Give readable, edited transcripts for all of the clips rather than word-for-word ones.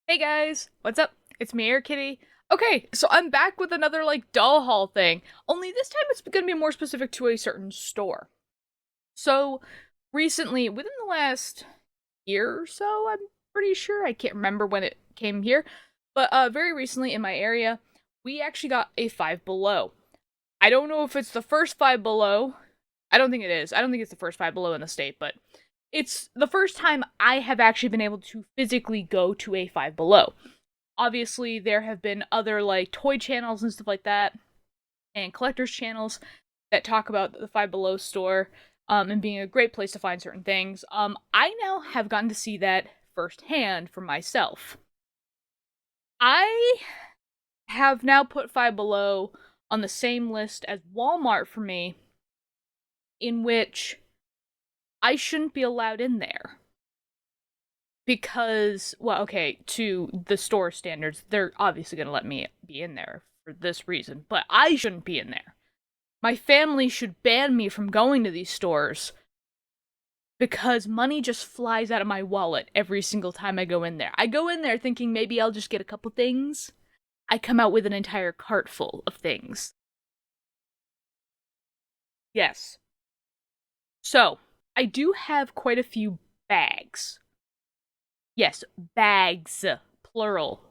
Hey guys, what's up? It's me, Air Kitty. Okay, so I'm back with another doll haul thing. Only this time it's gonna be more specific to a certain store. So recently, within the last year or so, I'm pretty sure, I can't remember when it came here, but very recently in my area, we actually got a Five Below. I don't know if it's the first Five Below. I don't think it is. I don't think it's the first Five Below in the state, but it's the first time I have actually been able to physically go to a Five Below. Obviously, there have been other toy channels and stuff like that, and collectors channels that talk about the Five Below store, and being a great place to find certain things. I now have gotten to see that firsthand for myself. I have now put Five Below on the same list as Walmart for me, in which I shouldn't be allowed in there. Because, well, okay, to the store standards, they're obviously going to let me be in there for this reason, but I shouldn't be in there. My family should ban me from going to these stores because money just flies out of my wallet every single time I go in there. I go in there thinking maybe I'll just get a couple things. I come out with an entire cart full of things. Yes. So, I do have quite a few bags. Yes, bags, plural.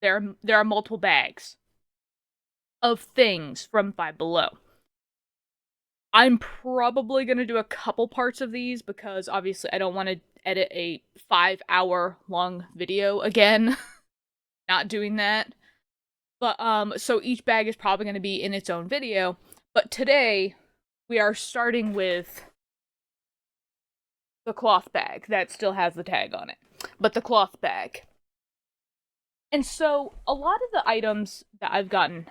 There are multiple bags of things from Five Below. I'm probably gonna do a couple parts of these because obviously I don't want to edit a 5 hour long video again. Not doing that. But so each bag is probably gonna be in its own video. But today we are starting with the cloth bag that still has the tag on it. But the cloth bag. And so a lot of the items that I've gotten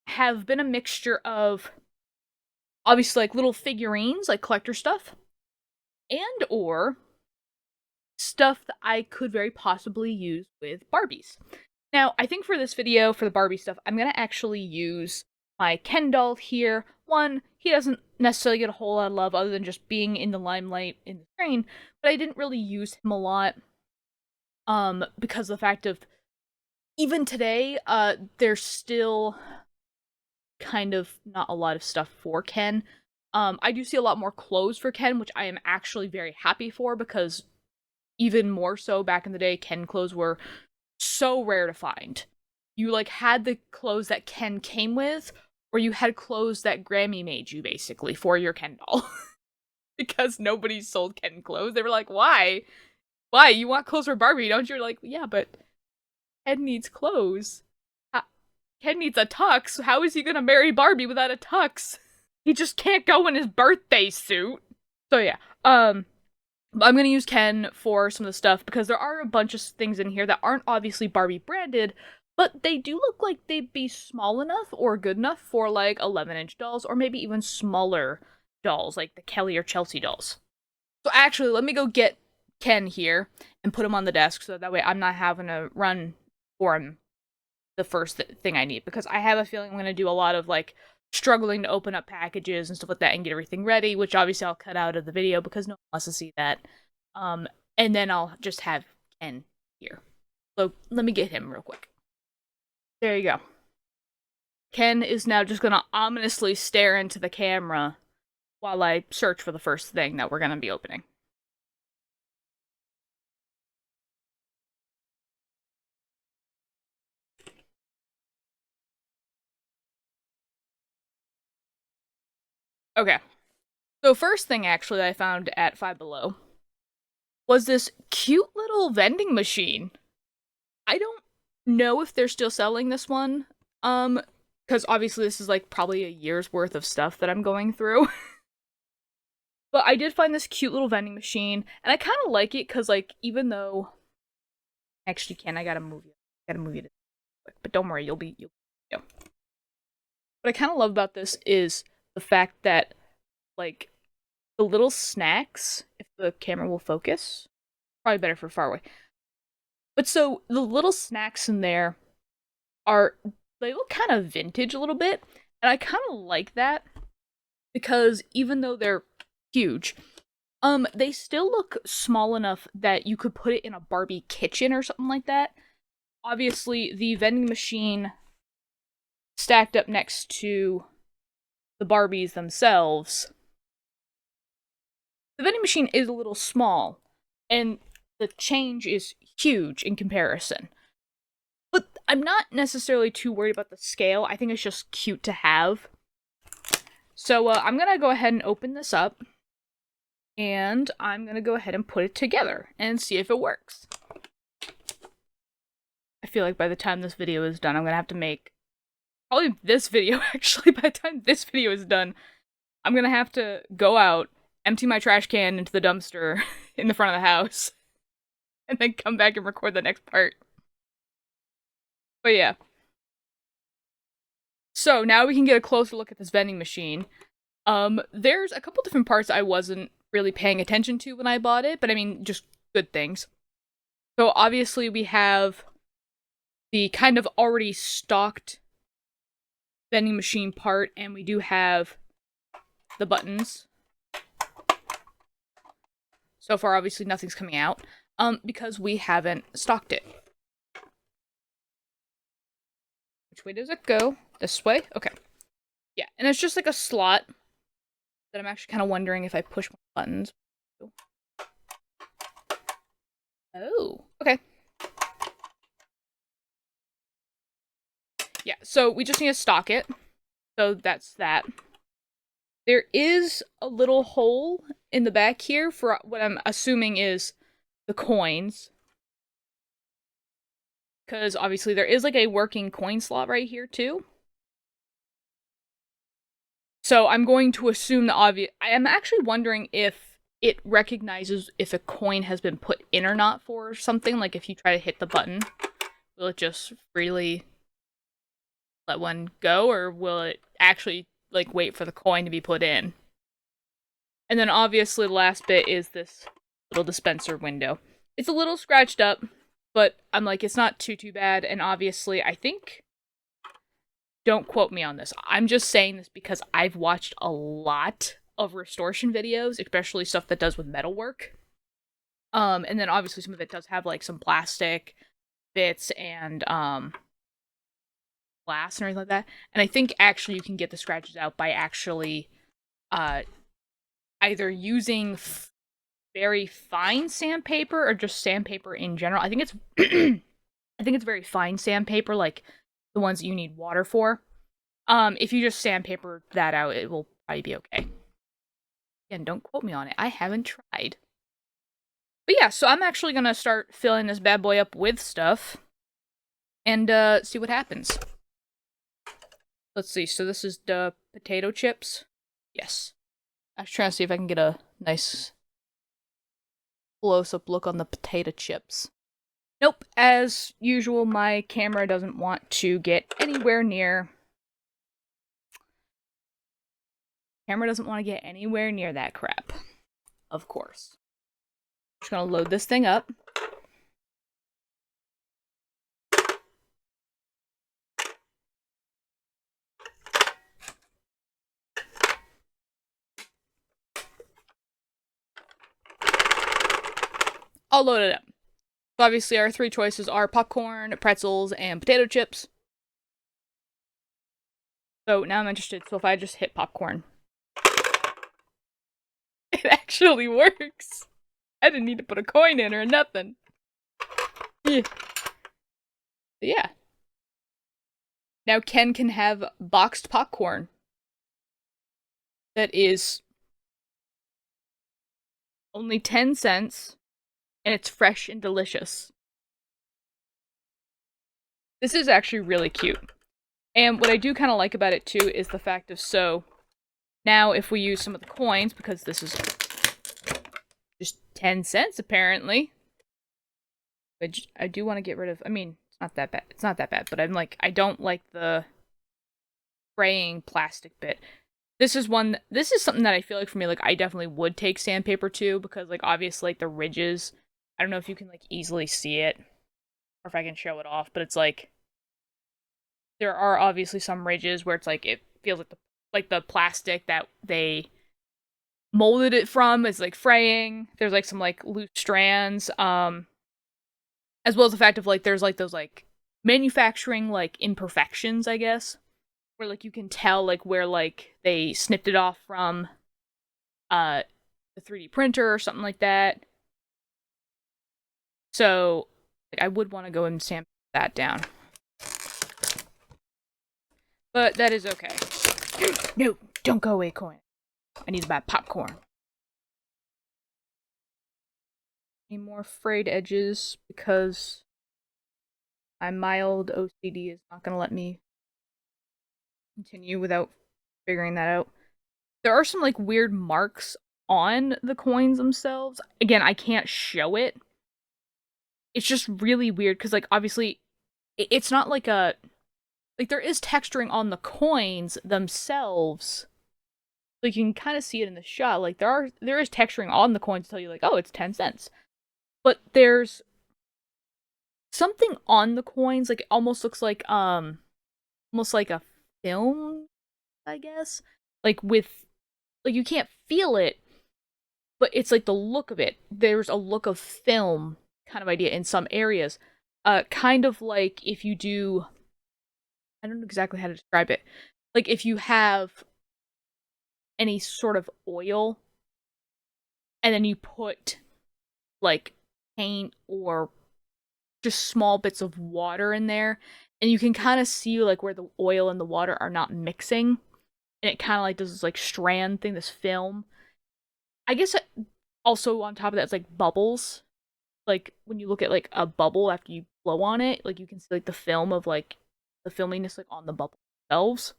have been a mixture of obviously little figurines, like collector stuff, and or stuff that I could very possibly use with Barbies. Now, I think for this video, for the Barbie stuff, I'm gonna actually use my Ken doll here. One, he doesn't necessarily get a whole lot of love other than just being in the limelight in the screen, but I didn't really use him a lot, because of the fact of even today, there's still kind of not a lot of stuff for Ken. I do see a lot more clothes for Ken, which I am actually very happy for because even more so back in the day, Ken clothes were so rare to find. You had the clothes that Ken came with, or you had clothes that Grammy made you basically for your Ken doll. Because nobody sold Ken clothes. They were like, why? Why? You want clothes for Barbie, don't you? You're like, yeah, but Ken needs clothes. Ken needs a tux. How is he gonna marry Barbie without a tux? He just can't go in his birthday suit. So yeah, I'm gonna use Ken for some of the stuff because there are a bunch of things in here that aren't obviously Barbie branded, but they do look like they'd be small enough or good enough for 11-inch dolls or maybe even smaller dolls like the Kelly or Chelsea dolls. So actually, let me go get Ken here and put him on the desk so that way I'm not having to run for him the first thing I need because I have a feeling I'm going to do a lot of struggling to open up packages and stuff like that and get everything ready, which obviously I'll cut out of the video because no one wants to see that. And then I'll just have Ken here. So let me get him real quick. There you go. Ken is now just going to ominously stare into the camera while I search for the first thing that we're going to be opening. Okay. So first thing actually that I found at Five Below was this cute little vending machine. I don't know if they're still selling this one. Because obviously this is probably a year's worth of stuff that I'm going through. But I did find this cute little vending machine, and I kind of like it because even though actually I gotta move you to quick. But don't worry, you'll. What I kind of love about this is the fact that the little snacks, if the camera will focus, probably better for far away. But so the little snacks in there they look kind of vintage a little bit, and I kind of like that because even though they're huge, they still look small enough that you could put it in a Barbie kitchen or something like that. obviously the vending machine stacked up next to the Barbies themselves, the vending machine is a little small, and the change is huge in comparison. But I'm not necessarily too worried about the scale. I think it's just cute to have. So I'm going to go ahead and open this up, and I'm going to go ahead and put it together and see if it works. I feel like by the time this video is done, I'm going to have to make probably this video, actually. By the time this video is done, I'm going to have to go out, empty my trash can into the dumpster in the front of the house, and then come back and record the next part. But yeah. So now we can get a closer look at this vending machine. There's a couple different parts I wasn't really paying attention to when I bought it, but I mean, just good things. So obviously we have the kind of already stocked vending machine part, and we do have the buttons. So far, obviously, nothing's coming out, because we haven't stocked it. Which way does it go? This way? Okay. Yeah, and it's just like a slot that I'm actually kind of wondering if I push my buttons. Oh, okay. Yeah, so we just need to stock it. So that's that. There is a little hole in the back here for what I'm assuming is the coins. Because obviously there is like a working coin slot right here too. So I'm going to assume the obvious. I am actually wondering if it recognizes if a coin has been put in or not for something. Like if you try to hit the button, will it just freely let one go, or will it actually like wait for the coin to be put in? And then obviously the last bit is this little dispenser window. It's a little scratched up, but I'm like, it's not too bad. And obviously I think, don't quote me on this, I'm just saying this because I've watched a lot of restoration videos, especially stuff that does with metalwork. And then obviously some of it does have like some plastic bits and glass and everything like that. And I think actually you can get the scratches out by actually either using very fine sandpaper or just sandpaper in general. I think it's I think it's very fine sandpaper, like the ones that you need water for. If you just sandpaper that out, it will probably be okay. Again, don't quote me on it. I haven't tried. But yeah, so I'm actually gonna start filling this bad boy up with stuff and see what happens. Let's see, so this is the potato chips. Yes. I was trying to see if I can get a nice close-up look on the potato chips. Nope, as usual, my camera doesn't want to get anywhere near... Camera doesn't want to get anywhere near that crap. Of course. Just gonna load this thing up. I'll load it up. So obviously our three choices are popcorn, pretzels, and potato chips. So now I'm interested. So if I just hit popcorn. It actually works. I didn't need to put a coin in or nothing. Yeah. Now Ken can have boxed popcorn. That is only 10 cents. And it's fresh and delicious. This is actually really cute. And what I do kind of like about it too is the fact of, so now if we use some of the coins, because this is just 10 cents apparently, which I do want to get rid of. I mean, it's not that bad. It's not that bad, but I'm like, I don't like the spraying plastic bit. This is something that I feel like for me, like I definitely would take sandpaper to, because like obviously like the ridges, I don't know if you can like easily see it or if I can show it off, but it's like there are obviously some ridges where it's like it feels like the plastic that they molded it from is like fraying. There's like some like loose strands, as well as the fact of like there's like those like manufacturing like imperfections, I guess, where like you can tell like where like they snipped it off from the 3D printer or something like that. So like I would want to go and stamp that down. But that is okay. No, don't go away, coin. I need to buy popcorn. Any more frayed edges because my mild OCD is not going to let me continue without figuring that out. There are some like weird marks on the coins themselves. Again, I can't show it. It's just really weird because like obviously it's not like a like there is texturing on the coins themselves. Like you can kind of see it in the shot. Like there is texturing on the coins to tell you like, oh, it's 10 cents. But there's something on the coins, like it almost looks like almost like a film, I guess. Like with like you can't feel it, but it's like the look of it. There's a look of film kind of idea in some areas. Kind of like if you do I don't know exactly how to describe it. Like if you have any sort of oil and then you put like paint or just small bits of water in there and you can kind of see like where the oil and the water are not mixing and it kind of like does this like strand thing, this film. I guess also on top of that it's like bubbles. Like when you look at like a bubble after you blow on it, like you can see like the film of like the filminess like on the bubbles themselves.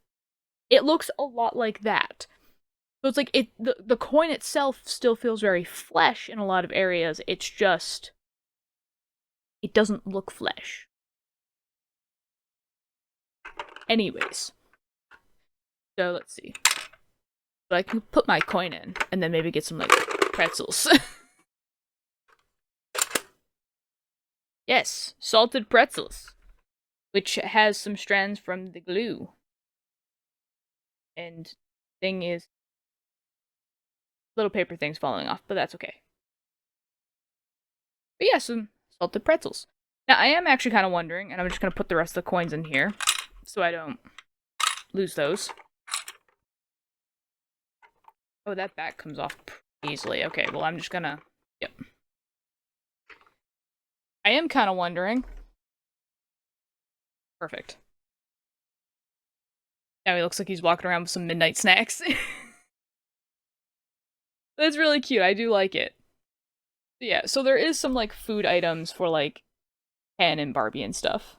It looks a lot like that. So it's like the coin itself still feels very flesh in a lot of areas. It's just it doesn't look flesh. Anyways. So let's see. But I can put my coin in and then maybe get some like pretzels. Yes, salted pretzels. Which has some strands from the glue. And thing is little paper things falling off, but that's okay. But yeah, some salted pretzels. Now, I am actually kind of wondering, and I'm just going to put the rest of the coins in here, so I don't lose those. Oh, that back comes off easily. Okay, well, I'm just gonna... Yep. I am kind of wondering... Perfect. Now he looks like he's walking around with some midnight snacks. That's really cute. I do like it. Yeah, so there is some, like, food items for, like, Ken and Barbie and stuff.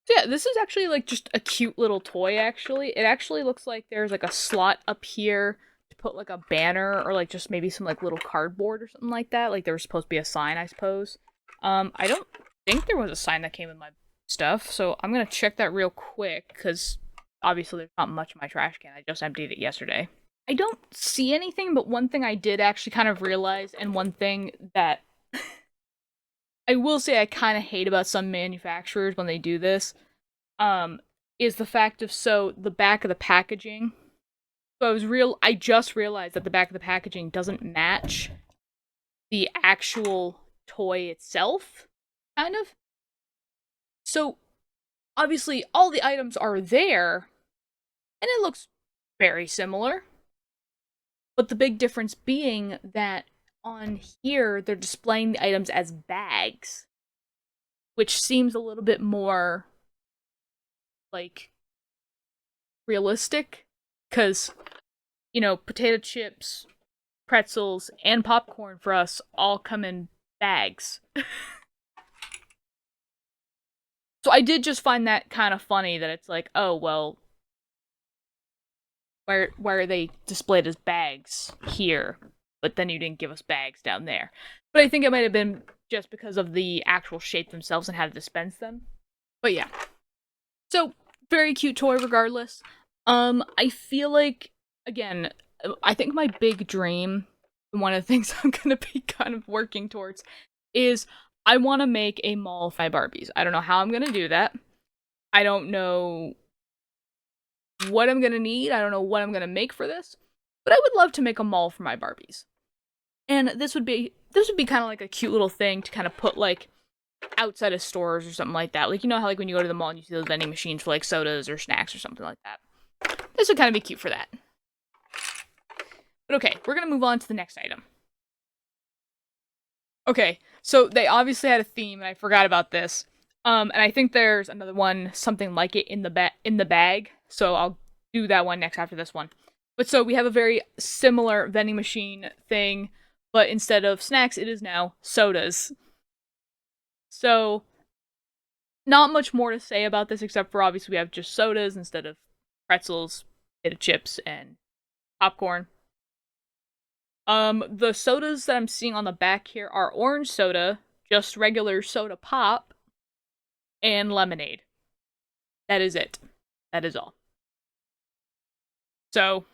So yeah, this is actually, like, just a cute little toy, actually. It actually looks like there's, like, a slot up here to put, like, a banner or, like, just maybe some, like, little cardboard or something like that. Like, there was supposed to be a sign, I suppose. I don't think there was a sign that came with my stuff, so I'm gonna check that real quick, because obviously there's not much in my trash can. I just emptied it yesterday. I don't see anything, but one thing I did actually kind of realize, and one thing that I will say I kind of hate about some manufacturers when they do this, is the fact of, so, the back of the packaging. So I just realized that the back of the packaging doesn't match the actual toy itself, kind of. So, obviously, all the items are there, and it looks very similar. But the big difference being that on here, they're displaying the items as bags, which seems a little bit more, like, realistic, because, you know, potato chips, pretzels, and popcorn for us all come in bags. So I did just find that kind of funny that it's like, oh, well, why are they displayed as bags here, but then you didn't give us bags down there? But I think it might have been just because of the actual shape themselves and how to dispense them. But yeah. So, very cute toy regardless. I feel like, again, I think my big dream, one of the things I'm gonna be kind of working towards, is I want to make a mall for my Barbies. I don't know how I'm gonna do that. I don't know what I'm gonna need. I don't know what I'm gonna make for this. But I would love to make a mall for my Barbies. And this would be kind of like a cute little thing to kind of put, like, outside of stores or something like that. Like, you know how like when you go to the mall and you see those vending machines for like sodas or snacks or something like that. This would kind of be cute for that. But okay, we're gonna move on to the next item. Okay, so they obviously had a theme, and I forgot about this. And I think there's another one, something like it in the bag. So I'll do that one next after this one. But so we have a very similar vending machine thing, but instead of snacks, it is now sodas. So not much more to say about this except for obviously we have just sodas instead of pretzels, potato chips, and popcorn. The sodas that I'm seeing on the back here are orange soda, just regular soda pop, and lemonade. That is it. That is all. So, if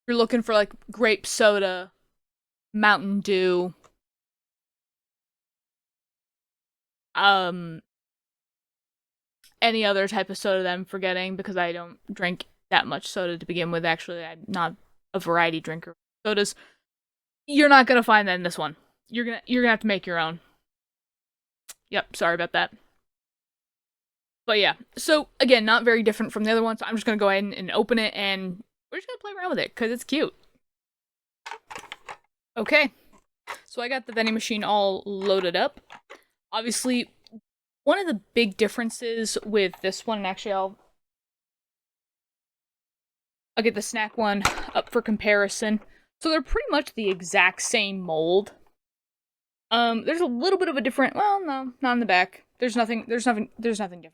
you're looking for like grape soda, Mountain Dew, any other type of soda that I'm forgetting because I don't drink that much soda to begin with. Actually, I'm not a variety drinker of sodas. You're not gonna find that in this one. You're gonna have to make your own. Yep, sorry about that. But yeah, so again, not very different from the other one, so I'm just gonna go ahead and open it and we're just gonna play around with it, because it's cute. Okay, so I got the vending machine all loaded up. Obviously, one of the big differences with this one, and actually I'll get the snack one up for comparison. So they're pretty much the exact same mold. There's a little bit of a different, well, no, not on the back. There's nothing different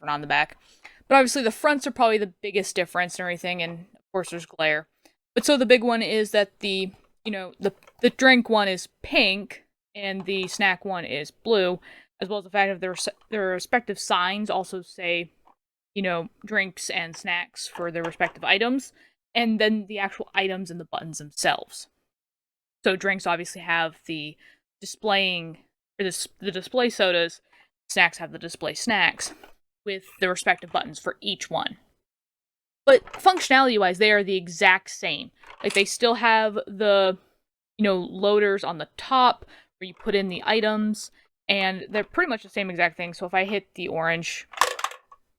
on the back. But obviously the fronts are probably the biggest difference and everything, and of course there's glare. But so the big one is that the drink one is pink and the snack one is blue, as well as the fact that their respective signs also say, drinks and snacks for their respective items, and then the actual items and the buttons themselves. So drinks obviously have the display sodas, snacks have the display snacks with the respective buttons for each one. But functionality-wise, they are the exact same. Like, they still have the, loaders on the top where you put in the items, and they're pretty much the same exact thing. So if I hit the orange,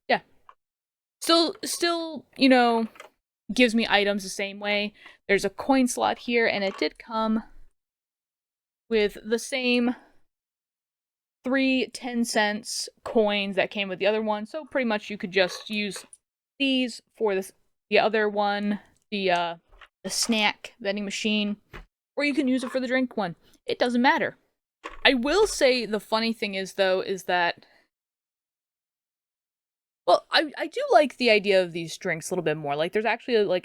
yeah. Still, gives me items the same way. There's a coin slot here, and it did come with the same 3 10-cent coins that came with the other one. So pretty much you could just use these for the other one, the snack vending machine, or you can use it for the drink one. It doesn't matter. I will say the funny thing is, though, is that, well, I do like the idea of these drinks a little bit more. Like, there's actually,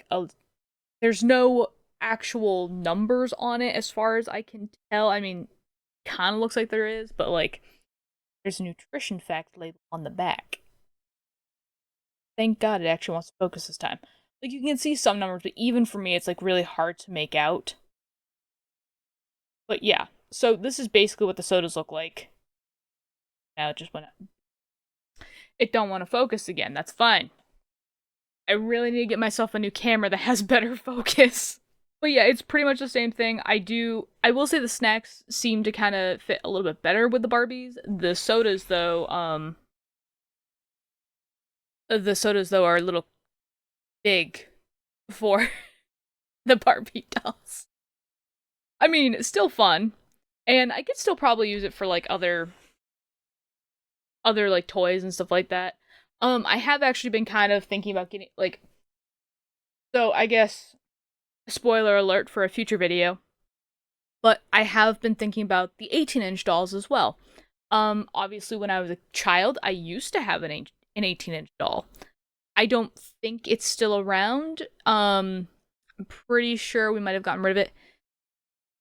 there's no actual numbers on it as far as I can tell. I mean, kind of looks like there is, but, there's a nutrition fact label on the back. Thank God it actually wants to focus this time. Like, you can see some numbers, but even for me, it's, really hard to make out. But yeah, so this is basically what the sodas look like. Now it just went up. It don't want to focus again. That's fine. I really need to get myself a new camera that has better focus. But yeah, it's pretty much the same thing. I will say the snacks seem to kind of fit a little bit better with the Barbies. The sodas, though, are a little big for the Barbie dolls. I mean, it's still fun, and I could still probably use it for other toys and stuff like that. I have actually been kind of thinking about getting so I guess spoiler alert for a future video, but I have been thinking about the 18-inch dolls as well. Obviously when I was a child, I used to have an 18-inch doll. I don't think it's still around. I'm pretty sure we might have gotten rid of it.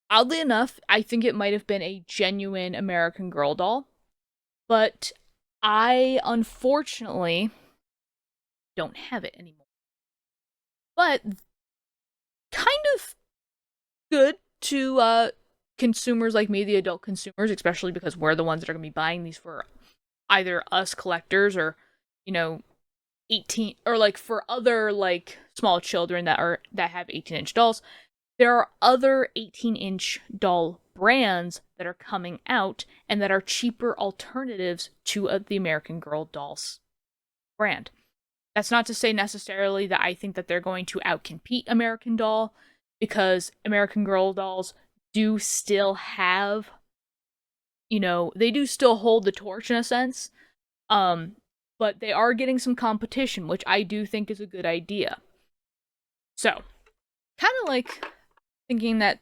Oddly enough, I think it might have been a genuine American Girl doll, but I unfortunately don't have it anymore. But kind of good to consumers like me, the adult consumers, especially because we're the ones that are going to be buying these for either us collectors or 18 or for other small children that have 18-inch dolls. there are other 18-inch doll brands that are coming out and that are cheaper alternatives to the American Girl dolls brand. That's not to say necessarily that I think that they're going to outcompete American Doll, because American Girl dolls do still have, they do still hold the torch in a sense. But they are getting some competition, which I do think is a good idea. So, kind of like thinking that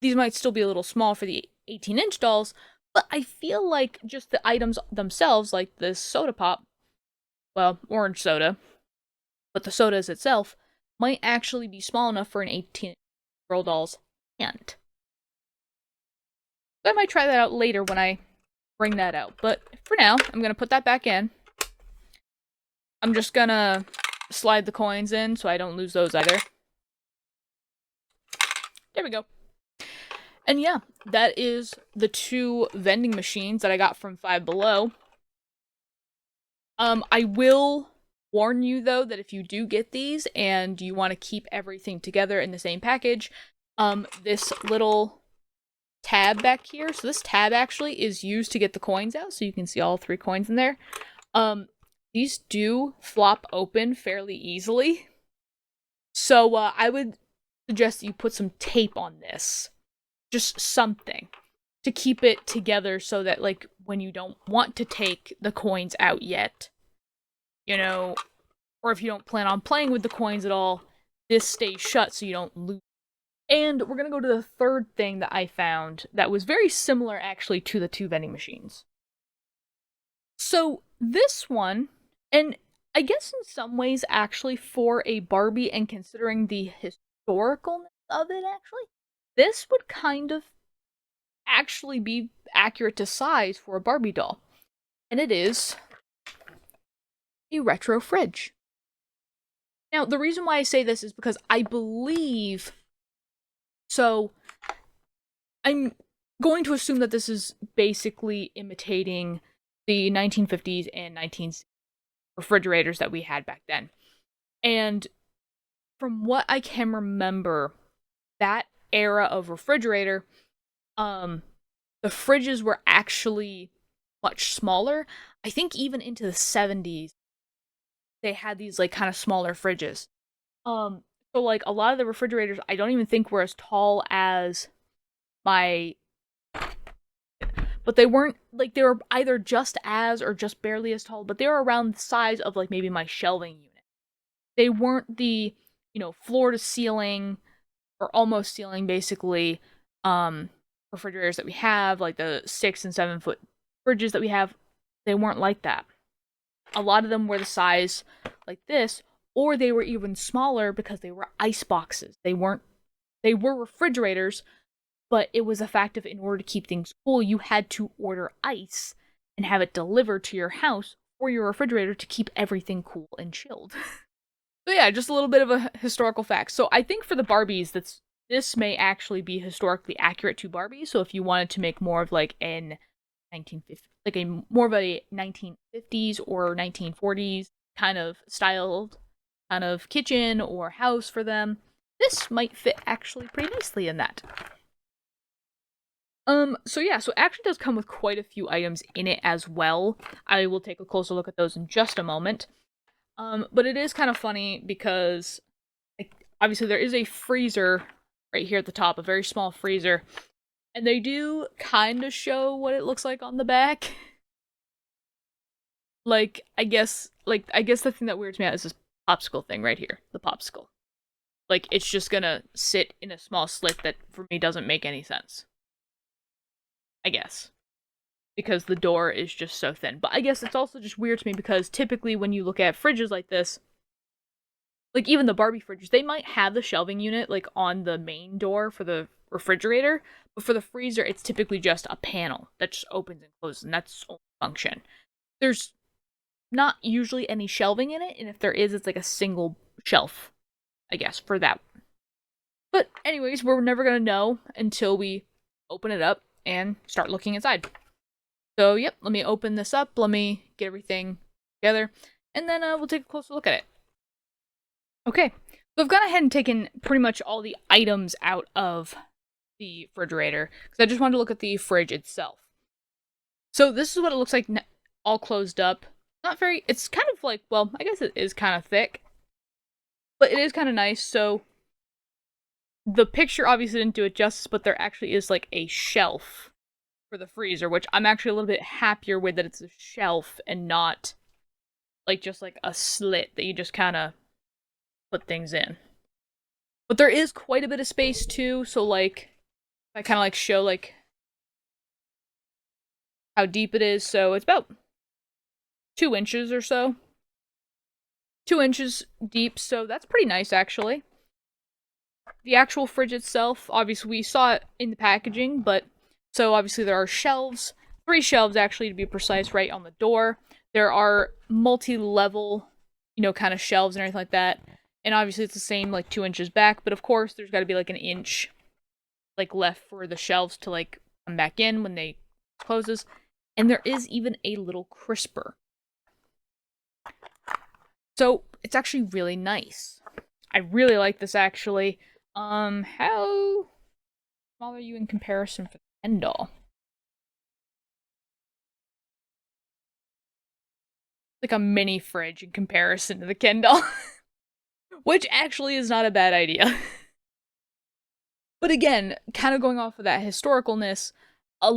these might still be a little small for the 18-inch dolls, but I feel like just the items themselves, like this soda pop, well, orange soda, but the sodas itself, might actually be small enough for an 18-year-old doll's hand. So I might try that out later when I bring that out. But for now, I'm going to put that back in. I'm just going to slide the coins in so I don't lose those either. There we go. And yeah, that is the 2 vending machines that I got from Five Below. I will warn you, though, that if you do get these and you want to keep everything together in the same package, this little tab back here, so this tab actually is used to get the coins out, so you can see all 3 coins in there. These do flop open fairly easily, so I would suggest that you put some tape on this. Just something to keep it together so that, like, when you don't want to take the coins out yet, or if you don't plan on playing with the coins at all, this stays shut so you don't lose. And we're going to go to the third thing that I found that was very similar, actually, to the 2 vending machines. So this one, and I guess in some ways, actually, for a Barbie, and considering the historicalness of it, actually, this would kind of actually be accurate to size for a Barbie doll. And it is a retro fridge. Now, the reason why I say this is because I believe... So, I'm going to assume that this is basically imitating the 1950s and 1960s refrigerators that we had back then. And from what I can remember, that era of refrigerator, the fridges were actually much smaller. I think even into the 70s, they had these, like, kind of smaller fridges. So, like, a lot of the refrigerators, I don't even think were as tall as my... But they weren't, like, they were either just as or just barely as tall, but they were around the size of, like, maybe my shelving unit. They weren't the, floor to ceiling, or almost ceiling, basically, refrigerators that we have, like the 6 and 7 foot fridges that we have. They weren't like that. A lot of them were the size like this, or they were even smaller because they were ice boxes. They were refrigerators, but it was a fact of, in order to keep things cool, you had to order ice and have it delivered to your house or your refrigerator to keep everything cool and chilled. So yeah, just a little bit of a historical fact. So I think for the Barbies, this may actually be historically accurate to Barbie. So if you wanted to make more of like an 1950, like more of a 1950s or 1940s kind of styled kind of kitchen or house for them, this might fit actually pretty nicely in that. So yeah, so it actually does come with quite a few items in it as well. I will take a closer look at those in just a moment. But it is kind of funny because, like, obviously there is a freezer right here at the top, a very small freezer, and they do kind of show what it looks like on the back. I guess the thing that weirds me out is this popsicle thing right here, the popsicle. Like, it's just gonna sit in a small slit that, for me, doesn't make any sense. I guess. Because the door is just so thin. But I guess it's also just weird to me because typically when you look at fridges like this, like even the Barbie fridges, they might have the shelving unit like on the main door for the refrigerator, but for the freezer, it's typically just a panel that just opens and closes, and that's its only function. There's not usually any shelving in it, and if there is, it's like a single shelf, I guess, for that. But anyways, we're never gonna know until we open it up and start looking inside. So, yep, let me open this up, let me get everything together, and then we'll take a closer look at it. Okay, So I've gone ahead and taken pretty much all the items out of the refrigerator because I just wanted to look at the fridge itself. So this is what it looks like all closed up. Not very, it's kind of like, well, I guess it is kind of thick, but it is kind of nice. So the picture obviously didn't do it justice, but there actually is like a shelf for the freezer, which I'm actually a little bit happier with that it's a shelf and not like just like a slit that you just kind of put things in. But there is quite a bit of space too, so like I kind of like show like how deep it is. So it's about 2 inches or so. 2 inches deep, so that's pretty nice actually. The actual fridge itself, obviously we saw it in the packaging, but so obviously there are shelves, 3 shelves actually to be precise, right on the door. There are multi-level, kind of shelves and everything like that. And obviously it's the same like 2 inches back, but of course there's got to be like an inch like left for the shelves to like come back in when they closes. And there is even a little crisper. So it's actually really nice. I really like this actually. How small are you in comparison for the Ken doll? Like a mini fridge in comparison to the Ken doll. Which actually is not a bad idea. But again, kind of going off of that historicalness, a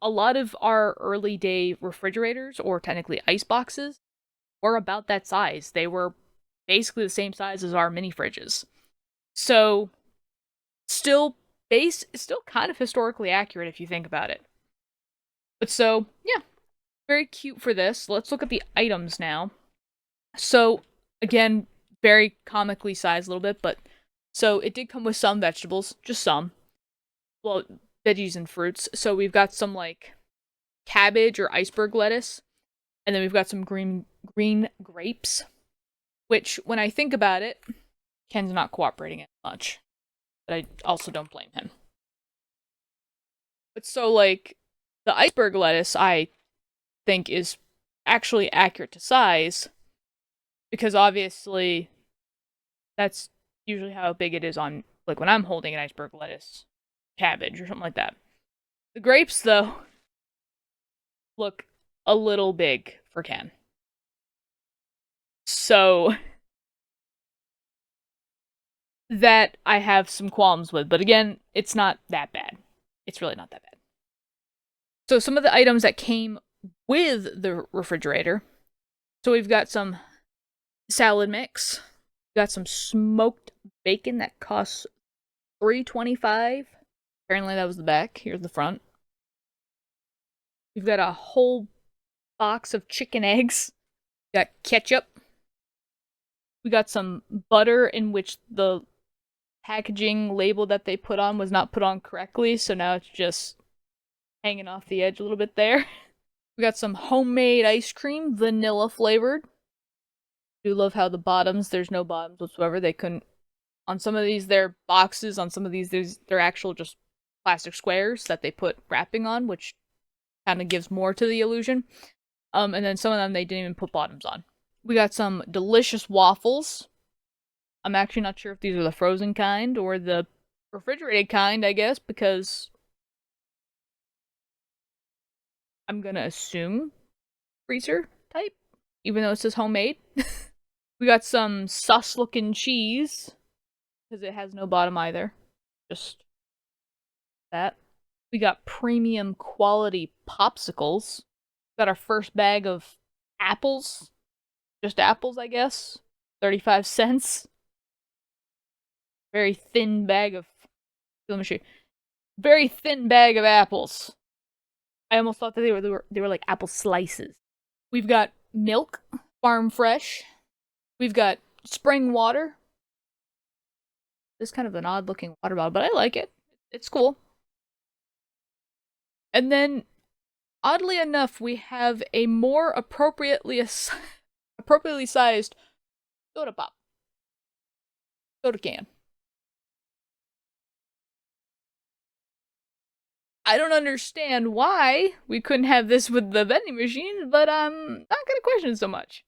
lot of our early day refrigerators, or technically ice boxes, were about that size. They were basically the same size as our mini fridges. So, still kind of historically accurate if you think about it. But so, yeah, very cute for this. Let's look at the items now. So, again, very comically sized a little bit, but so it did come with some vegetables, just some. Well, veggies and fruits. So we've got some like cabbage or iceberg lettuce, and then we've got some green grapes, which when I think about it, Ken's not cooperating as much. But I also don't blame him. But so like the iceberg lettuce I think is actually accurate to size because obviously that's usually how big it is on like when I'm holding an iceberg lettuce cabbage or something like that. The grapes though look a little big for Ken. So that I have some qualms with, but again, it's not that bad. It's really not that bad. So some of the items that came with the refrigerator. So we've got some salad mix. We've got some smoked bacon that costs $3.25. Apparently that was the back. Here's the front. We've got a whole box of chicken eggs. We got ketchup. We got some butter in which the packaging label that they put on was not put on correctly, so now it's just hanging off the edge a little bit there. We got some homemade ice cream, vanilla flavored. I do love how the bottoms, there's no bottoms whatsoever. They couldn't, on some of these they're boxes, on some of these they're actual just plastic squares that they put wrapping on, which kind of gives more to the illusion. And then some of them they didn't even put bottoms on. We got some delicious waffles. I'm actually not sure if these are the frozen kind or the refrigerated kind, I guess, because I'm gonna assume freezer type, even though it says homemade. We got some sus-looking cheese, because it has no bottom either. Just that. We got premium quality popsicles. Got our first bag of apples. Just apples, I guess. 35 cents. Very thin bag of... Let me show you. Very thin bag of apples. I almost thought that they were like apple slices. We've got milk, farm fresh. We've got spring water. This is kind of an odd looking water bottle, but I like it. It's cool. And then, oddly enough, we have a more appropriately sized soda pop. Soda can. I don't understand why we couldn't have this with the vending machine, but I'm not gonna question it so much.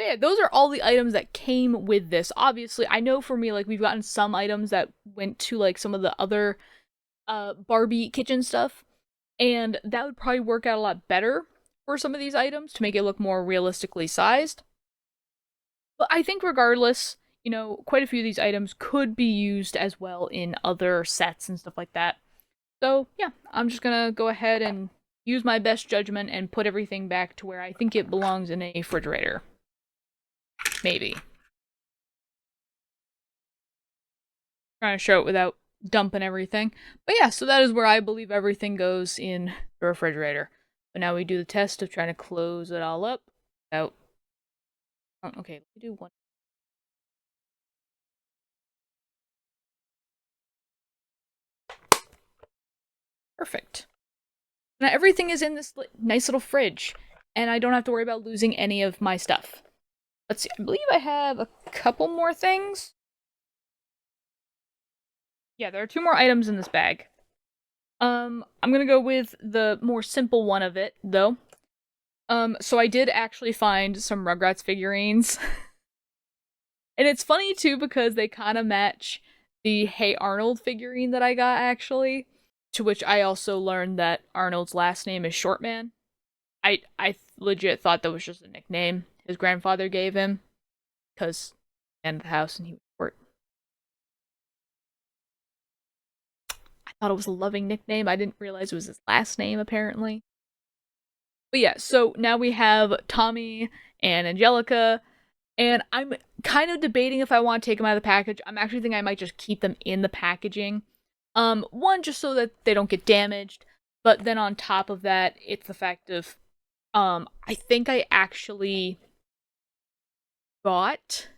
So yeah, those are all the items that came with this. Obviously, I know for me, like, we've gotten some items that went to, like, some of the other Barbie kitchen stuff, and that would probably work out a lot better for some of these items to make it look more realistically sized. But I think regardless, quite a few of these items could be used as well in other sets and stuff like that. So yeah, I'm just gonna go ahead and use my best judgment and put everything back to where I think it belongs in a refrigerator. Maybe. Trying to show it without dumping everything. But yeah, so that is where I believe everything goes in the refrigerator. But now we do the test of trying to close it all up without. Okay, let me do one. Perfect. Now everything is in this nice little fridge, and I don't have to worry about losing any of my stuff. Let's see, I believe I have a couple more things. Yeah, there are 2 more items in this bag. I'm gonna go with the more simple one of it, though. So I did actually find some Rugrats figurines. And it's funny, too, because they kind of match the Hey Arnold figurine that I got, actually. To which I also learned that Arnold's last name is Shortman. I legit thought that was just a nickname his grandfather gave him. Because end of the house and he was short. I thought it was a loving nickname. I didn't realize it was his last name, apparently. But yeah, so now we have Tommy and Angelica, and I'm kind of debating if I want to take them out of the package. I'm actually thinking I might just keep them in the packaging. One, just so that they don't get damaged, but then on top of that, it's the fact of, I think I actually bought,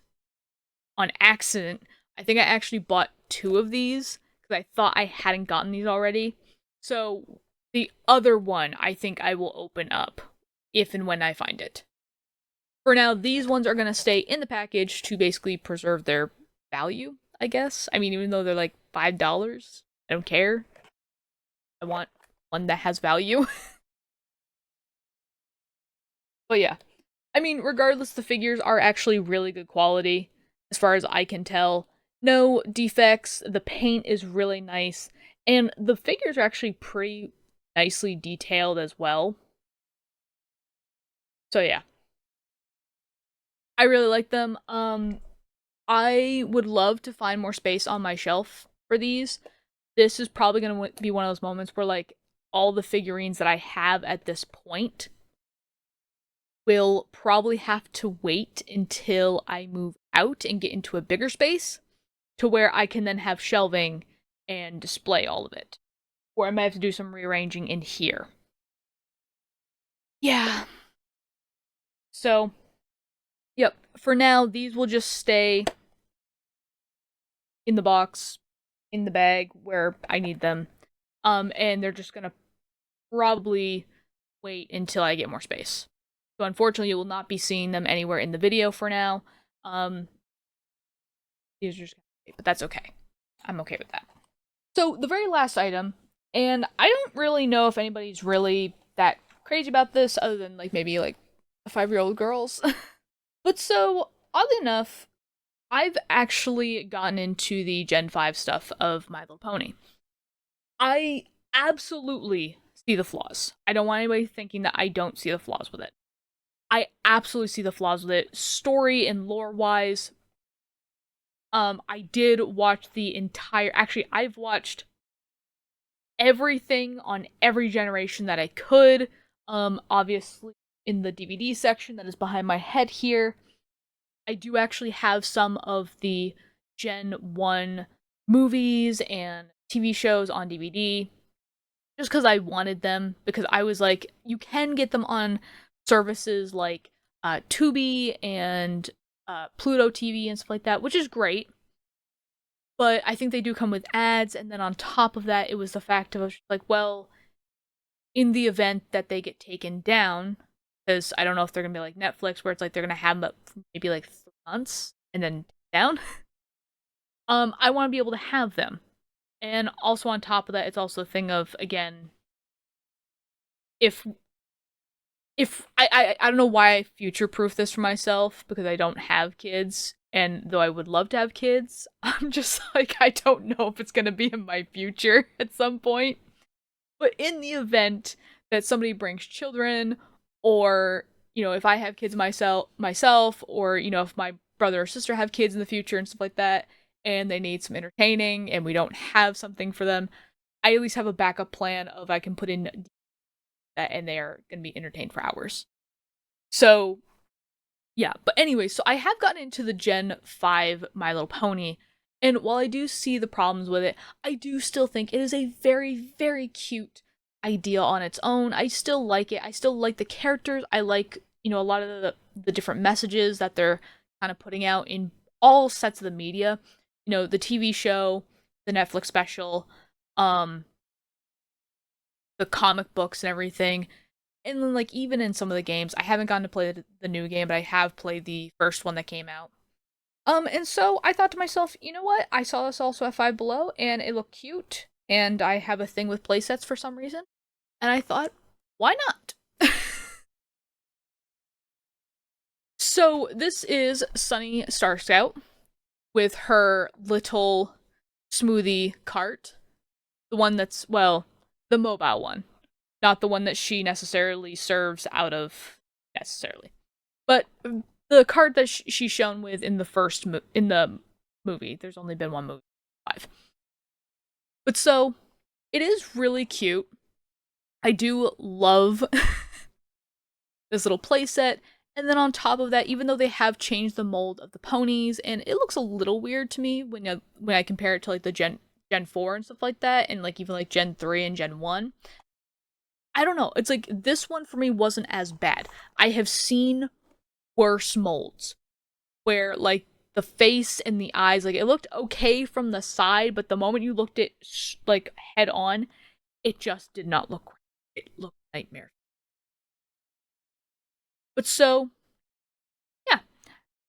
on accident, I think I actually bought 2 of these, because I thought I hadn't gotten these already. So, the other one, I think I will open up, if and when I find it. For now, these ones are going to stay in the package to basically preserve their value, I guess. I mean, even though they're like $5, I don't care. I want one that has value. But yeah. I mean, regardless, the figures are actually really good quality, as far as I can tell. No defects, the paint is really nice, and the figures are actually pretty nicely detailed as well. So yeah. I really like them. I would love to find more space on my shelf for these. This is probably going to be one of those moments where, like, all the figurines that I have at this point will probably have to wait until I move out and get into a bigger space to where I can then have shelving and display all of it. Or I might have to do some rearranging in here. Yeah. So, yep. For now, these will just stay in the box, in the bag where I need them. And they're just gonna probably wait until I get more space. So unfortunately, you will not be seeing them anywhere in the video for now. These are just, but that's okay. I'm okay with that. So the very last item, and I don't really know if anybody's really that crazy about this, other than like maybe like 5-year-old girls. But so oddly enough, I've actually gotten into the Gen 5 stuff of My Little Pony. I absolutely see the flaws. I don't want anybody thinking that I don't see the flaws with it. I absolutely see the flaws with it, story and lore-wise. I did watch the entire... Actually, I've watched everything on every generation that I could. Obviously, in the DVD section that is behind my head here, I do actually have some of the Gen 1 movies and TV shows on DVD, just because I wanted them, because I was like, you can get them on services like Tubi and Pluto TV and stuff like that, which is great, but I think they do come with ads, and then on top of that, it was the fact of, like, well, in the event that they get taken down, because I don't know if they're gonna be like Netflix, where it's like they're gonna have them up for maybe like 3 months and then down. I want to be able to have them, and also on top of that, it's also a thing of, again, if if I don't know why I future proof this for myself because I don't have kids, and though I would love to have kids, I'm just like I don't know if it's gonna be in my future at some point. But in the event that somebody brings children, or if I have kids myself, or if my brother or sister have kids in the future and stuff like that, and they need some entertaining, and we don't have something for them, I at least have a backup plan of I can put in that, and they are gonna be entertained for hours. So yeah, but anyway, so I have gotten into the Gen 5 My Little Pony, and while I do see the problems with it, I do still think it is a very, very cute idea on its own. I still like it. I still like the characters. I like, a lot of the different messages that they're kind of putting out in all sets of the media. The TV show, the Netflix special, um, the comic books and everything. And then, like, even in some of the games, I haven't gotten to play the new game, but I have played the first one that came out. And so I thought to myself, you know what? I saw this also at Five Below, and it looked cute, and I have a thing with playsets for some reason, and I thought, why not? So this is Sunny Starscout with her little smoothie cart, the one that's, well, the mobile one, not the one that she necessarily serves out of necessarily. But the card that she's shown with in the in the movie, there's only been one movie, 5. But so it is really cute. I do love this little playset. And then on top of that, even though they have changed the mold of the ponies, and it looks a little weird to me when I compare it to like the Gen 4 and stuff like that, and like even like Gen 3 and Gen 1. I don't know. It's like this one for me wasn't as bad. I have seen worse molds where like the face and the eyes, like it looked okay from the side, but the moment you looked at like head on, it just did not look great. It looked nightmare. But so yeah,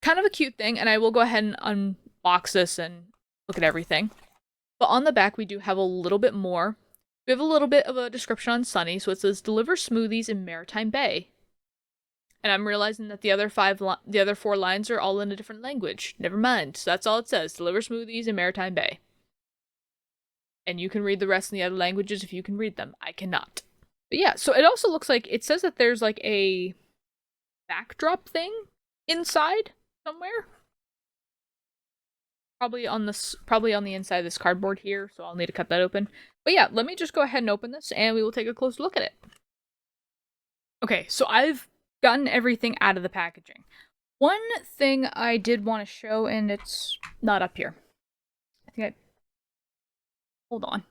kind of a cute thing, and I will go ahead and unbox this and look at everything. But on the back we do have a little bit more. We have a little bit of a description on Sunny, so it says deliver smoothies in Maritime Bay. And I'm realizing that the other the other 4 lines are all in a different language. Never mind. So that's all it says. Deliver smoothies in Maritime Bay. And you can read the rest in the other languages if you can read them. I cannot. But yeah, so it also looks like it says that there's like a backdrop thing inside somewhere. Probably on the inside of this cardboard here, so I'll need to cut that open. But yeah, let me just go ahead and open this and we will take a close look at it. Okay, so I've gotten everything out of the packaging. One thing I did want to show, and it's not up here. Hold on.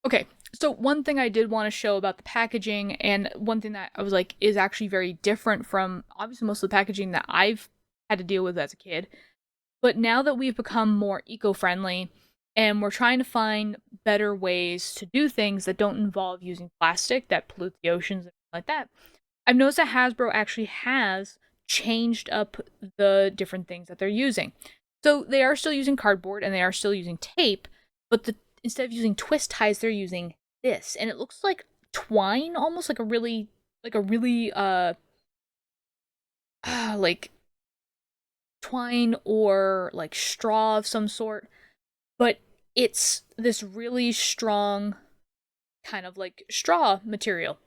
Okay, so one thing I did want to show about the packaging, and one thing that I was like is actually very different from obviously most of the packaging that I've had to deal with as a kid. But now that we've become more eco-friendly and we're trying to find better ways to do things that don't involve using plastic that pollute the oceans and like that, I've noticed that Hasbro actually has changed up the different things that they're using. So they are still using cardboard and they are still using tape, but instead of using twist ties, they're using this, and it looks like twine, almost like a really like twine or like straw of some sort, but it's this really strong kind of like straw material.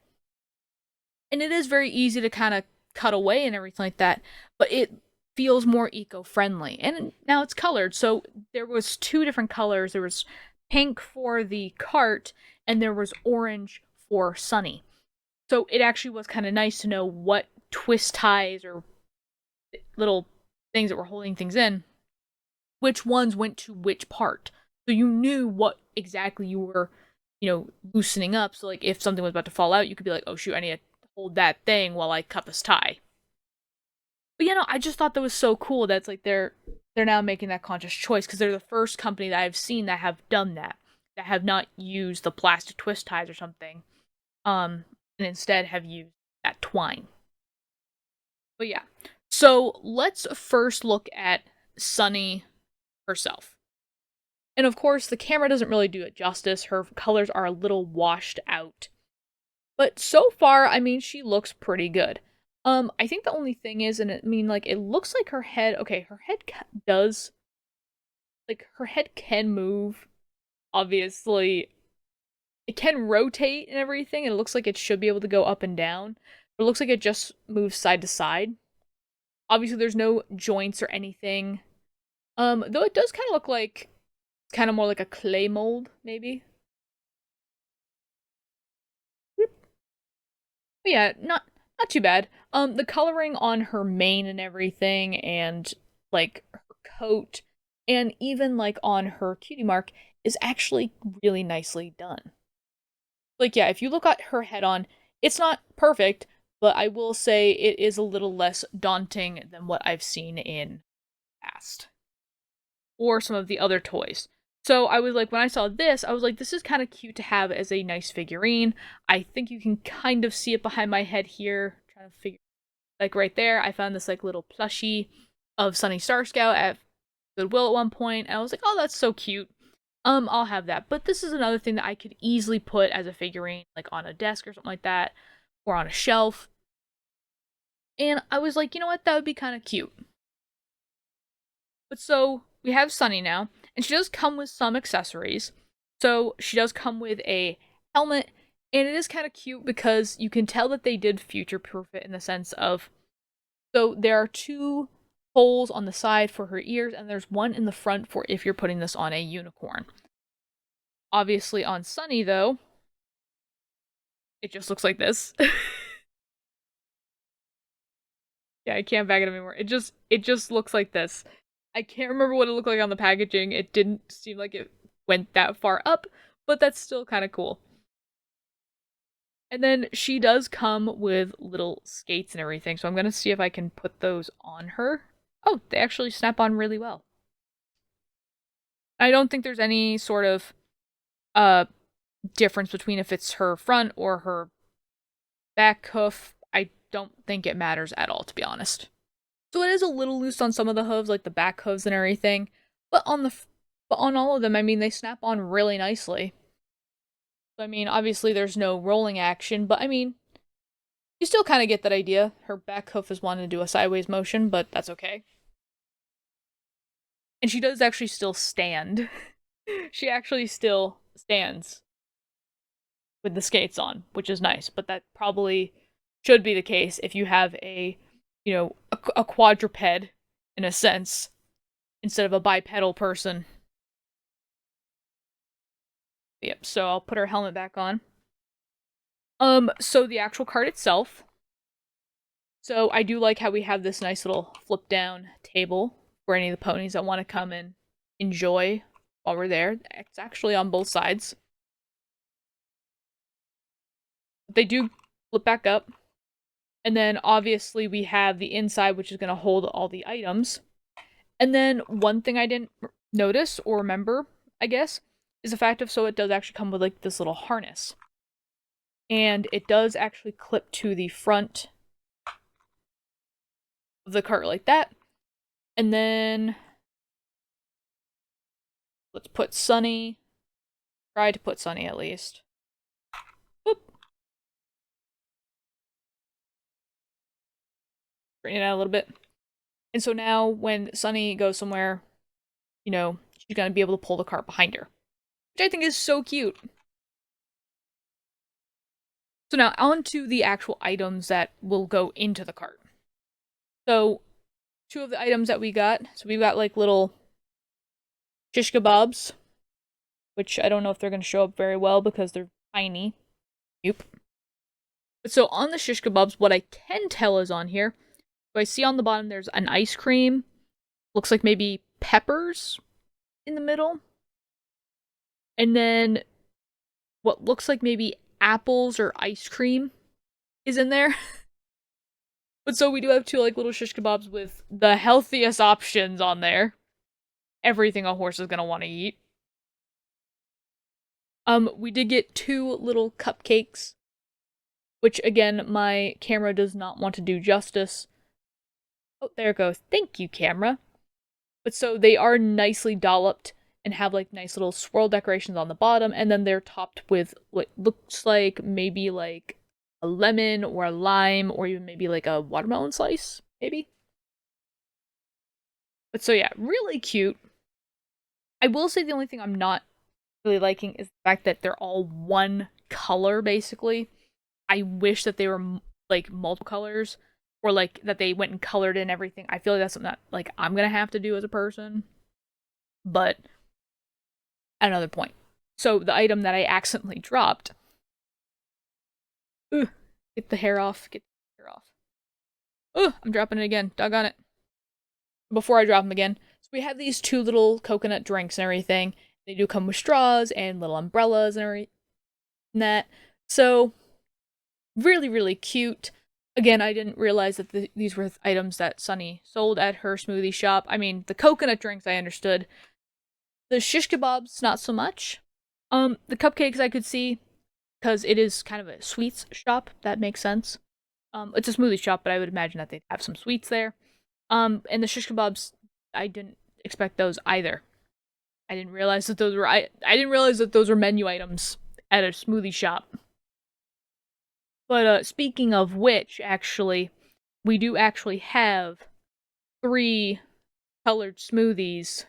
And it is very easy to kind of cut away and everything like that, but it feels more eco-friendly. And now it's colored, so there was 2 different colors. There was pink for the cart, and there was orange for Sunny. So it actually was kind of nice to know what twist ties or little things that were holding things in, which ones went to which part. So you knew what exactly you were, loosening up. So like if something was about to fall out, you could be like, oh shoot, I need to hold that thing while I cut this tie. But I just thought that was so cool. That's like they're now making that conscious choice because they're the first company that I've seen that have done that have not used the plastic twist ties or something, and instead have used that twine. But yeah, so let's first look at Sunny herself. And of course, the camera doesn't really do it justice. Her colors are a little washed out. But so far, I mean, she looks pretty good. I think the only thing is, and I mean, like, it looks like her head, okay, her head does, like, her head can move, obviously. It can rotate and everything, and it looks like it should be able to go up and down. But it looks like it just moves side to side. Obviously, there's no joints or anything. Though it does kind of look like, kind of more like a clay mold, maybe. But yeah, not too bad. The coloring on her mane and everything, and like her coat, and even like on her cutie mark is actually really nicely done. Like, yeah, if you look at her head on, it's not perfect, but I will say it is a little less daunting than what I've seen in past or some of the other toys. So I was like, when I saw this, I was like, this is kind of cute to have as a nice figurine. I think you can kind of see it behind my head here. Trying to figure, like right there, I found this like little plushie of Sunny Starscout at Goodwill at one point, and I was like, oh, that's so cute. I'll have that. But this is another thing that I could easily put as a figurine, like on a desk or something like that, or on a shelf. And I was like, you know what, that would be kind of cute. But so we have Sunny now, and she does come with some accessories. So she does come with a helmet, and it is kind of cute because you can tell that they did future-proof it in the sense of, so there are two holes on the side for her ears, and there's one in the front for if you're putting this on a unicorn. Obviously on Sunny, though, it just looks like this. Yeah, I can't back it up anymore. It just looks like this. I can't remember what it looked like on the packaging. It didn't seem like it went that far up, but that's still kind of cool. And then she does come with little skates and everything, so I'm gonna see if I can put those on her. Oh, they actually snap on really well. I don't think there's any sort of uh difference between if it's her front or her back hoof. I don't think it matters at all, to be honest. So it is a little loose on some of the hooves, like the back hooves and everything, but on all of them, I mean, they snap on really nicely. So I mean, obviously there's no rolling action, but I mean, you still kind of get that idea. Her back hoof is wanting to do a sideways motion, but that's okay. And she does actually still stand. She actually still stands with the skates on, which is nice, but that probably should be the case if you have a quadruped, in a sense, instead of a bipedal person. Yep, so I'll put her helmet back on. So the actual card itself. So I do like how we have this nice little flip down table for any of the ponies that want to come and enjoy while we're there. It's actually on both sides. They do flip back up. And then obviously we have the inside, which is going to hold all the items. And then one thing I didn't notice or remember, I guess, is the fact of, so it does actually come with like this little harness. And it does actually clip to the front of the cart like that. And then let's put Sunny. Try to put Sunny at least. Boop. Straighten it out a little bit. And so now when Sunny goes somewhere, she's going to be able to pull the cart behind her. Which I think is so cute. So now on to the actual items that will go into the cart. So two of the items that we got. So we've got like little shish kebabs, which I don't know if they're going to show up very well because they're tiny. Nope. But so on the shish kebabs, what I can tell is on here. So I see on the bottom there's an ice cream. Looks like maybe peppers in the middle. And then what looks like maybe apples or ice cream is in there. But so we do have two like little shish kebabs with the healthiest options on there. Everything a horse is gonna want to eat. We did get two little cupcakes, which again, my camera does not want to do justice. Oh, there it goes. Thank you, camera. But so they are nicely dolloped and have like nice little swirl decorations on the bottom, and then they're topped with what looks like maybe like a lemon or a lime or even maybe like a watermelon slice, maybe. But so yeah, really cute. I will say the only thing I'm not really liking is the fact that they're all one color basically. I wish that they were like multiple colors or like that they went and colored in everything. I feel like that's something that like I'm gonna have to do as a person. But at another point. So the item that I accidentally dropped. Ugh, get the hair off. Get the hair off. Ugh, I'm dropping it again. Doggone it. Before I drop them again. So we have these two little coconut drinks and everything. They do come with straws and little umbrellas and everything. That. So really, really cute. Again, I didn't realize that these were items that Sunny sold at her smoothie shop. I mean, the coconut drinks I understood. The shish kebabs, not so much. The cupcakes I could see, because it is kind of a sweets shop. That makes sense. It's a smoothie shop, but I would imagine that they'd have some sweets there. And the shish kebabs, I didn't expect those either. I didn't realize that those were I didn't realize that those were menu items at a smoothie shop. But speaking of which, actually, we do actually have 3 colored smoothies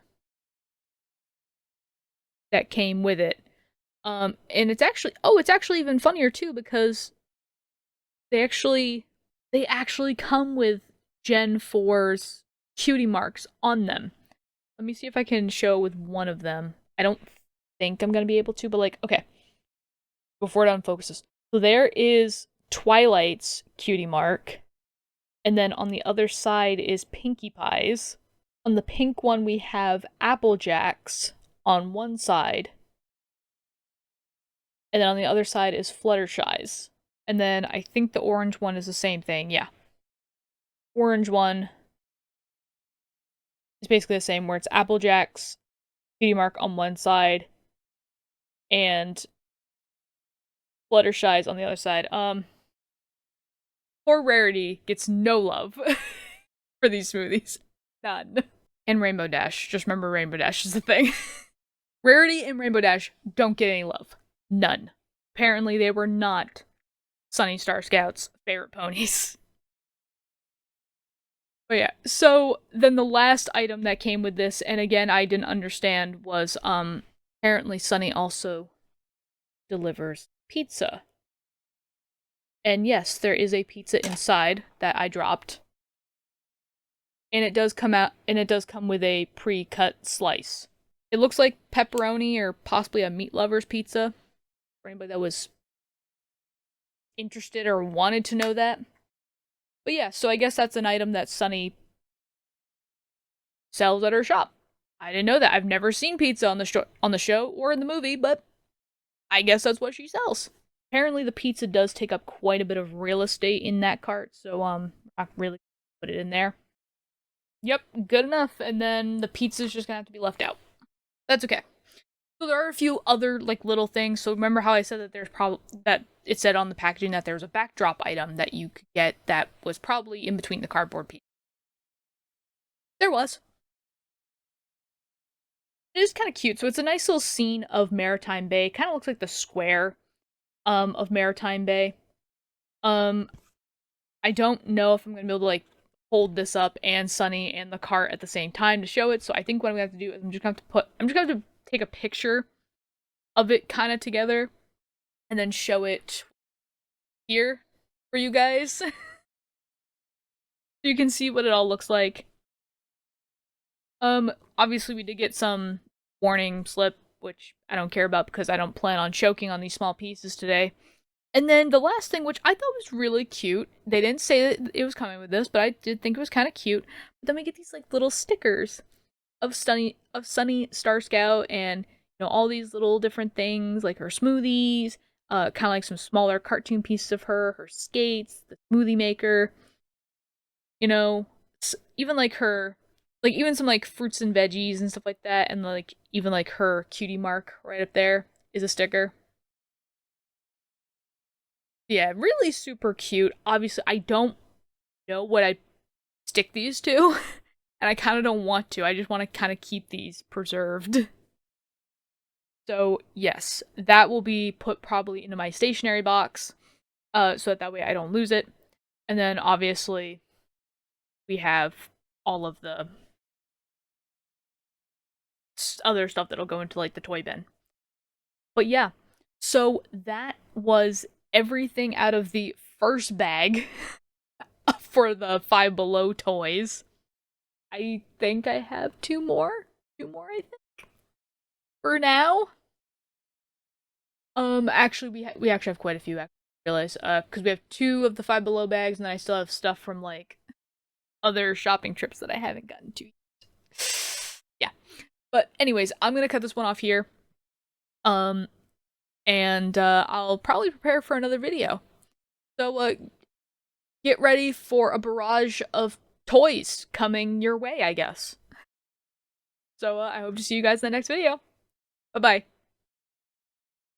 that came with it. And it's actually even funnier too because they actually come with Gen 4's cutie marks on them. Let me see if I can show with one of them. I don't think I'm gonna be able to, but like, okay. Before it unfocuses. So there is Twilight's cutie mark. And then on the other side is Pinkie Pie's. On the pink one we have Applejack's on one side. And then on the other side is Fluttershy's. And then I think the orange one is the same thing, yeah. Orange one is basically the same, where it's Applejack's cutie mark on one side and Fluttershy's on the other side. Poor Rarity gets no love for these smoothies. None. And Rainbow Dash. Just remember Rainbow Dash is the thing. Rarity and Rainbow Dash don't get any love. None. Apparently they were not Sunny Starscout's favorite ponies. But yeah, so then the last item that came with this, and again I didn't understand, was apparently Sunny also delivers pizza. And yes, there is a pizza inside that I dropped. And it does come with a pre-cut slice. It looks like pepperoni or possibly a meat lover's pizza. For anybody that was interested or wanted to know that. But yeah, so I guess that's an item that Sunny sells at her shop. I didn't know that. I've never seen pizza on the show or in the movie, but I guess that's what she sells. Apparently the pizza does take up quite a bit of real estate in that cart, so I really put it in there. Yep, good enough. And then the pizza's just gonna have to be left out. That's okay. So there are a few other like little things. So remember how I said that there's that it said on the packaging that there was a backdrop item that you could get that was probably in between the cardboard pieces. There was. It is kind of cute. So it's a nice little scene of Maritime Bay. Kind of looks like the square of Maritime Bay. I don't know if I'm gonna be able to like hold this up and Sunny and the cart at the same time to show it. So I think what I'm gonna have to do is I'm just gonna have to take a picture of it kind of together and then show it here for you guys. So you can see what it all looks like. Obviously we did get some warning slip, which I don't care about because I don't plan on choking on these small pieces today. And then the last thing, which I thought was really cute, they didn't say that it was coming with this, but I did think it was kind of cute. But then we get these like little stickers of Sunny Starscout, and you know all these little different things like her smoothies, kind of like some smaller cartoon pieces of her skates, the smoothie maker. You know, even like her, like even some like fruits and veggies and stuff like that, and like even like her cutie mark right up there is a sticker. Yeah, really super cute. Obviously, I don't know what I stick these to, and I kind of don't want to. I just want to kind of keep these preserved. So, yes, that will be put probably into my stationery box. so that way I don't lose it. And then obviously we have all of the other stuff that'll go into like the toy bin. But yeah, so that was everything out of the first bag for the Five Below toys. I think I have two more. Two more, I think. For now. Actually, we actually have quite a few. I realize, because we have two of the Five Below bags, and then I still have stuff from like other shopping trips that I haven't gotten to. Yeah, but anyways, I'm gonna cut this one off here. Um, and I'll probably prepare for another video. So get ready for a barrage of toys coming your way, I guess. So I hope to see you guys in the next video. Bye bye.